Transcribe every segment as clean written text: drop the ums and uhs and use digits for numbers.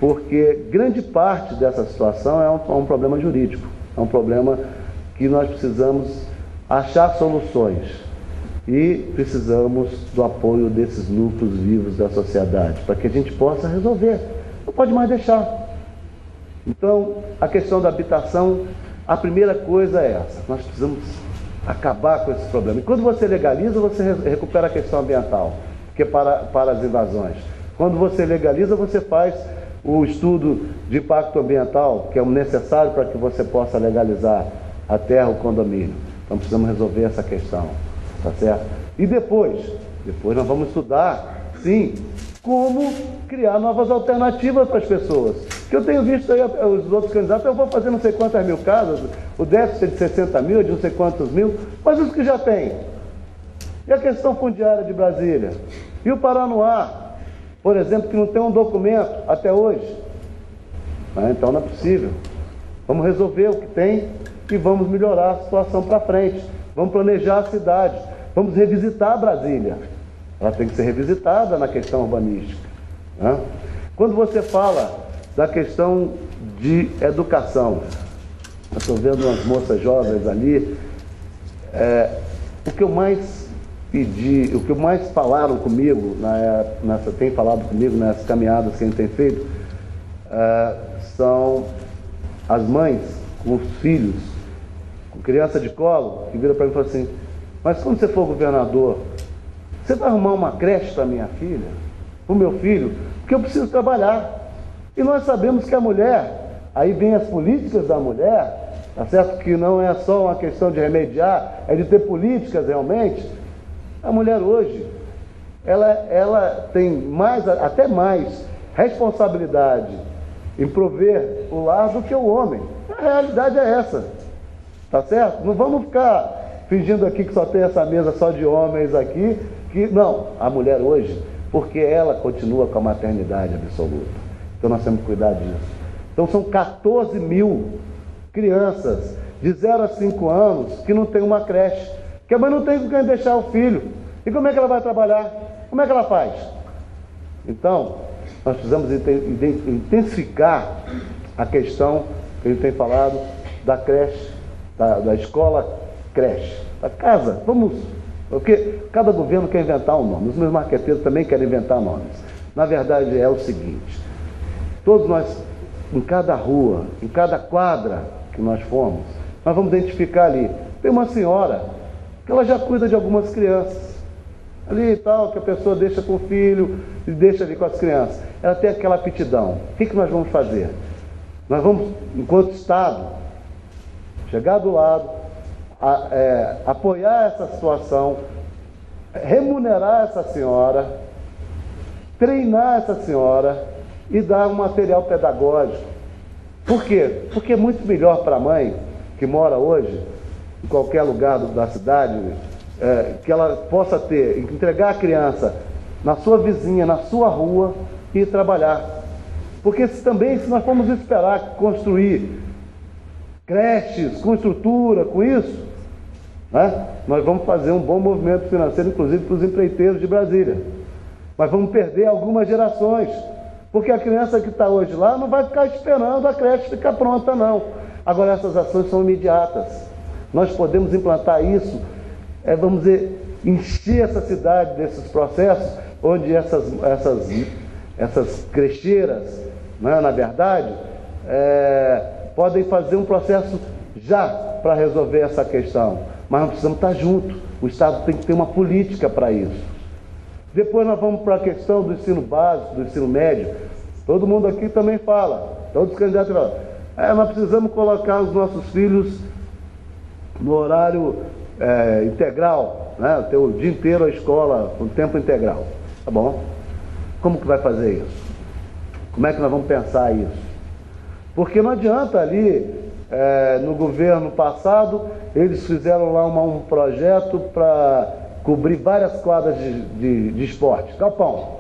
porque grande parte dessa situação é um problema jurídico, é um problema que nós precisamos achar soluções e precisamos do apoio desses núcleos vivos da sociedade, para que a gente possa resolver. Não pode mais deixar. Então, a questão da habitação, a primeira coisa é essa, nós precisamos acabar com esse problema. E quando você legaliza, você recupera a questão ambiental, que é para as invasões. Quando você legaliza, você faz o estudo de impacto ambiental, que é necessário para que você possa legalizar a terra, o condomínio. Então precisamos resolver essa questão, tá certo? E depois nós vamos estudar, sim, como criar novas alternativas para as pessoas. Que eu tenho visto aí os outros candidatos, eu vou fazer não sei quantas mil casas, o déficit é de 60 mil, de não sei quantos mil, mas os que já tem. E a questão fundiária de Brasília? E o Paranoá, por exemplo, que não tem um documento até hoje? Então não é possível. Vamos resolver o que tem e vamos melhorar a situação para frente. Vamos planejar a cidade. Vamos revisitar Brasília. Ela tem que ser revisitada na questão urbanística. Quando você fala da questão de educação, eu estou vendo umas moças jovens ali, o que eu mais pedi, o que mais falaram comigo, tem falado comigo nas caminhadas que a gente tem feito, são as mães com os filhos, com criança de colo, que viram para mim e falam assim: mas quando você for governador, você vai arrumar uma creche para minha filha, para o meu filho? Porque eu preciso trabalhar. E nós sabemos que a mulher, aí vem as políticas da mulher, tá certo? Que não é só uma questão de remediar, é de ter políticas realmente. A mulher hoje, ela tem até mais responsabilidade em prover o lar do que o homem. A realidade é essa, tá certo? Não vamos ficar fingindo aqui que só tem essa mesa só de homens aqui, que não, a mulher hoje, porque ela continua com a maternidade absoluta. Então nós temos que cuidar disso. Então são 14 mil crianças de 0 a 5 anos que não tem uma creche, que a mãe não tem com quem deixar o filho. E como é que ela vai trabalhar? Como é que ela faz? Então, nós precisamos intensificar a questão que a gente tem falado da creche, da escola creche, da casa. Porque cada governo quer inventar um nome, os meus marqueteiros também querem inventar nomes. Na verdade é o seguinte: todos nós, em cada rua, em cada quadra que nós formos, nós vamos identificar ali, tem uma senhora que ela já cuida de algumas crianças, ali e tal, que a pessoa deixa com o filho e deixa ali com as crianças. Ela tem aquela aptidão. O que nós vamos fazer? Nós vamos, enquanto Estado, chegar do lado, apoiar essa situação, remunerar essa senhora, treinar essa senhora e dar um material pedagógico. Por quê? Porque é muito melhor para a mãe que mora hoje em qualquer lugar da cidade, que ela possa entregar a criança na sua vizinha, na sua rua e trabalhar. Porque se nós formos esperar construir creches com estrutura, com isso, nós vamos fazer um bom movimento financeiro, inclusive para os empreiteiros de Brasília. Mas vamos perder algumas gerações, porque a criança que está hoje lá não vai ficar esperando a creche ficar pronta, não. Agora, essas ações são imediatas. Nós podemos implantar isso, vamos dizer, encher essa cidade desses processos, onde essas crecheiras, na verdade, podem fazer um processo já para resolver essa questão. Mas nós precisamos estar juntos. O Estado tem que ter uma política para isso. Depois nós vamos para a questão do ensino básico, do ensino médio. Todo mundo aqui também fala, todos os candidatos falam, nós precisamos colocar os nossos filhos no horário integral, ter o dia inteiro a escola com tempo integral. Tá bom? Como que vai fazer isso? Como é que nós vamos pensar isso? Porque não adianta ali, no governo passado, eles fizeram lá um projeto para cobrir várias quadras de esporte. Galpão.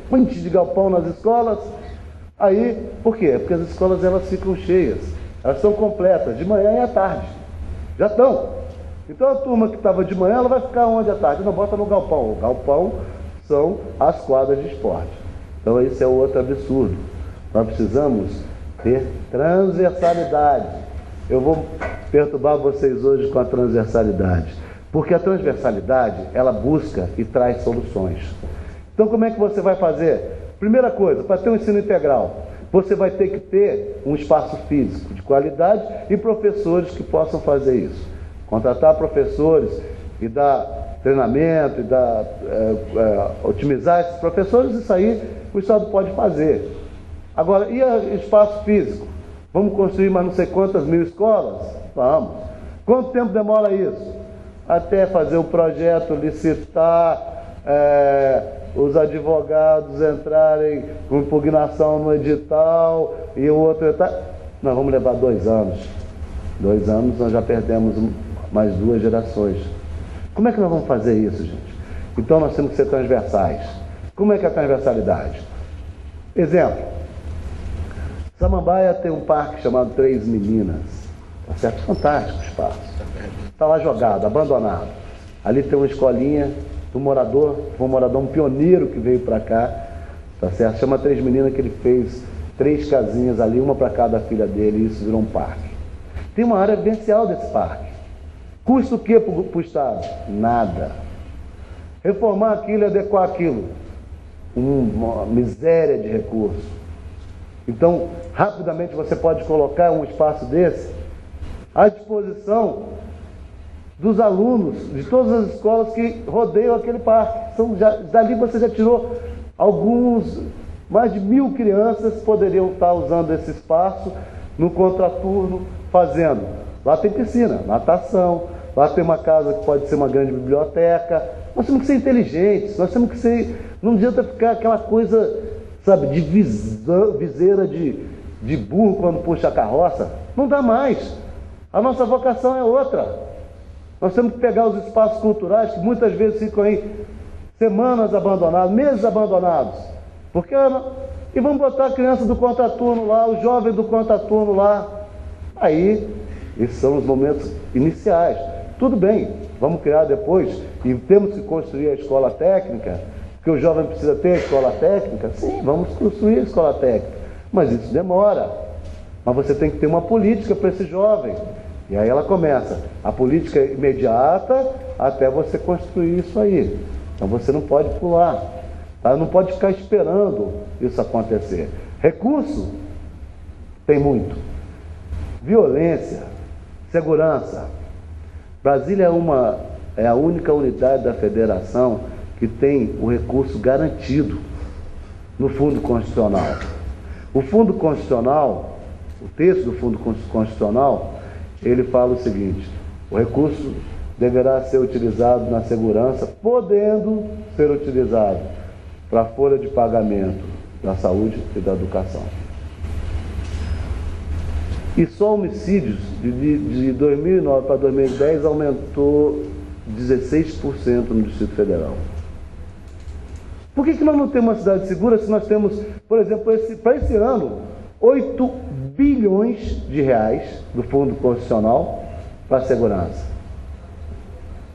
Monte de galpão nas escolas. Aí, por quê? Porque as escolas elas ficam cheias. Elas são completas, de manhã e à tarde. Já estão. Então a turma que estava de manhã, ela vai ficar onde à tarde? Não, bota no galpão. O galpão são as quadras de esporte. Então esse é outro absurdo. Nós precisamos ter transversalidade. Eu vou perturbar vocês hoje com a transversalidade, porque a transversalidade, ela busca e traz soluções. Então, como é que você vai fazer? Primeira coisa, para ter um ensino integral, você vai ter que ter um espaço físico de qualidade e professores que possam fazer isso. Contratar professores e dar treinamento e dar, otimizar esses professores, isso aí o Estado pode fazer. Agora, e o espaço físico? Vamos construir mais não sei quantas mil escolas? Vamos. Quanto tempo demora isso? Até fazer o projeto, licitar, os advogados entrarem com impugnação no edital e o outro edital. Nós vamos levar 2 anos. 2 anos nós já perdemos mais 2 gerações. Como é que nós vamos fazer isso, gente? Então nós temos que ser transversais. Como é que é a transversalidade? Exemplo. Samambaia tem um parque chamado Três Meninas. Tá certo? Fantástico o espaço. Está lá jogado, abandonado. Ali tem uma escolinha do morador, foi um pioneiro que veio para cá, tá certo? Chama Três Meninas, que ele fez 3 casinhas ali, uma para cada filha dele, e isso virou um parque. Tem uma área vivencial desse parque. Custa o que para o Estado? Nada. Reformar aquilo e adequar aquilo? Uma miséria de recursos. Então, rapidamente você pode colocar um espaço desse à disposição dos alunos de todas as escolas que rodeiam aquele parque. Dali você já tirou mais de 1000 crianças poderiam estar usando esse espaço no contraturno, fazendo. Lá tem piscina, natação, lá tem uma casa que pode ser uma grande biblioteca. Nós temos que ser inteligentes, nós temos que ser... Não adianta ficar aquela coisa, sabe, de viseira de burro quando puxa a carroça. Não dá mais. A nossa vocação é outra. Nós temos que pegar os espaços culturais que muitas vezes ficam aí semanas abandonados, meses abandonados. E vamos botar a criança do contraturno lá, o jovem do contraturno lá. Aí, esses são os momentos iniciais. Tudo bem, vamos criar depois, e temos que construir a escola técnica, porque o jovem precisa ter a escola técnica. Sim, vamos construir a escola técnica, mas isso demora. Mas você tem que ter uma política para esse jovem. E aí ela começa, a política imediata até você construir isso aí. Então você não pode pular, tá? Não pode ficar esperando isso acontecer. Recurso, tem muito. Violência, segurança. Brasília é a única unidade da federação que tem o recurso garantido no Fundo Constitucional. O Fundo Constitucional, o texto do Fundo Constitucional, ele fala o seguinte: o recurso deverá ser utilizado na segurança, podendo ser utilizado para a folha de pagamento da saúde e da educação. E só homicídios de 2009 para 2010 aumentou 16% no Distrito Federal. Por que nós não temos uma cidade segura se nós temos, por exemplo, para esse ano, 8 bilhões de reais do Fundo Constitucional para a segurança?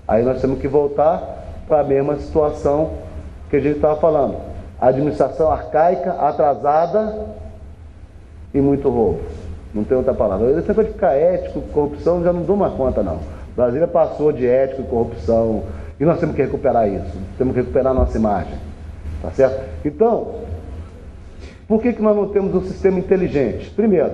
Aí nós temos que voltar para a mesma situação que a gente estava falando. A administração arcaica, atrasada e muito roubo. Não tem outra palavra. Esse negócio de ficar ético, corrupção, já não dou uma conta, não. Brasília passou de ético e corrupção e nós temos que recuperar isso. Temos que recuperar a nossa imagem. Tá certo? Então, por que nós não temos um sistema inteligente? Primeiro,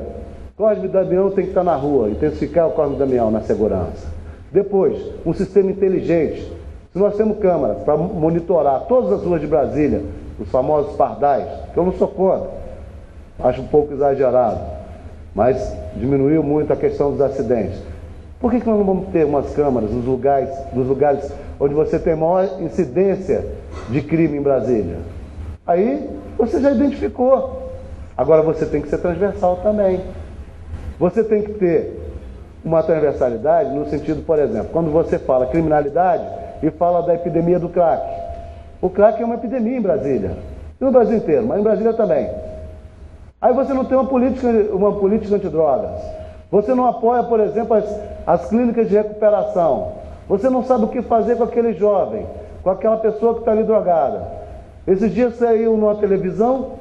o Código de Damião tem que estar na rua, intensificar o Código de Damião na segurança. Depois, um sistema inteligente. Se nós temos câmeras para monitorar todas as ruas de Brasília, os famosos pardais, que eu não sou contra, acho um pouco exagerado, mas diminuiu muito a questão dos acidentes. Por que nós não vamos ter umas câmeras nos lugares onde você tem maior incidência de crime em Brasília? Aí você já identificou. Agora você tem que ser transversal também. Você tem que ter uma transversalidade no sentido, por exemplo, quando você fala criminalidade e fala da epidemia do crack. O crack é uma epidemia em Brasília, e no Brasil inteiro, mas em Brasília também. Aí você não tem uma política antidrogas. Você não apoia, por exemplo, as clínicas de recuperação. Você não sabe o que fazer com aquele jovem, com aquela pessoa que está ali drogada. Esses dias saiu numa televisão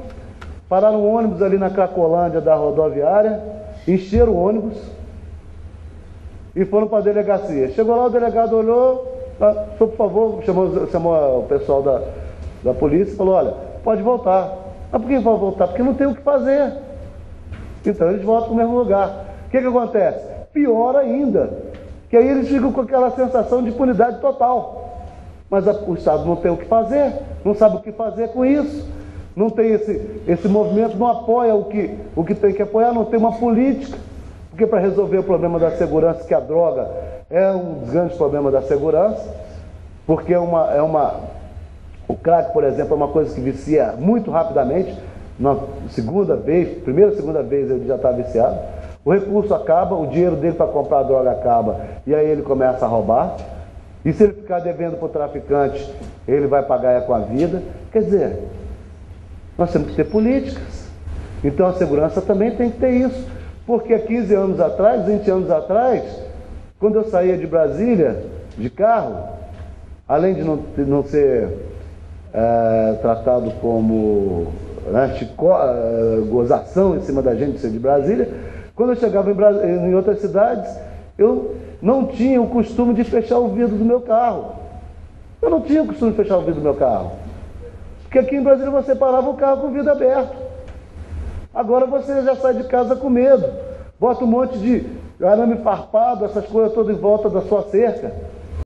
pararam um ônibus ali na Cracolândia da rodoviária, encheram o ônibus e foram para a delegacia. Chegou lá, o delegado olhou, por favor, chamou o pessoal da polícia e falou, olha, pode voltar. Mas por que vai voltar? Porque não tem o que fazer. Então eles voltam para o mesmo lugar. O que acontece? Pior ainda, que aí eles ficam com aquela sensação de impunidade total. Mas o Estado não tem o que fazer, não sabe o que fazer com isso, não tem esse movimento, não apoia o que tem que apoiar, não tem uma política. Porque para resolver o problema da segurança, que a droga é um dos grandes problemas da segurança, porque o crack, por exemplo, é uma coisa que vicia muito rapidamente. Na primeira, segunda vez ele já está viciado. O recurso acaba, o dinheiro dele para comprar a droga acaba, e aí ele começa a roubar. E se ele ficar devendo para o traficante, ele vai pagar com a vida. Quer dizer, nós temos que ter políticas. Então a segurança também tem que ter isso. Porque há 15 anos atrás, 20 anos atrás, quando eu saía de Brasília, de carro, além de não ser tratado como gozação em cima da gente ser de Brasília, quando eu chegava em outras cidades, eu não tinha o costume de fechar o vidro do meu carro. Eu não tinha o costume de fechar o vidro do meu carro. Porque aqui em Brasília você parava o carro com o vidro aberto. Agora você já sai de casa com medo. Bota um monte de arame farpado, essas coisas todas em volta da sua cerca.